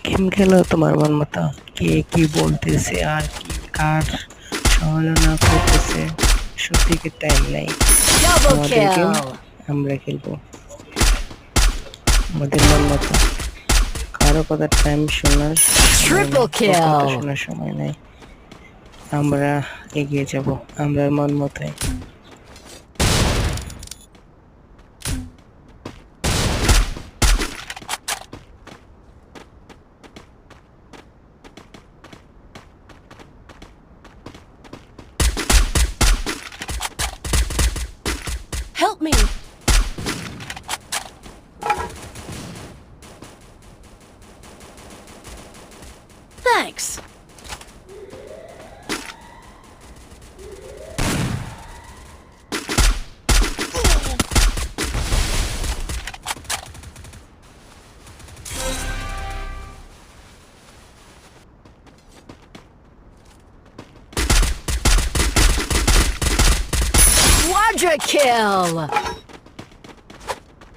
Game খেলো তোমার মন মতো। কে কি বলতেছে আর কি কার সমালোচনা করতেছে সব দিকে টাইম নাই। Double আমাদের গেম kill! আমরা খেলবো আমাদের মন মতো। কারো কথা টাইম শোনার সময় নাই Triple বা কথা kill! শোনার সময় নাই। আমরা এগিয়ে যাব আমরা মন মতোই। Help me! Thanks! Quadra kill!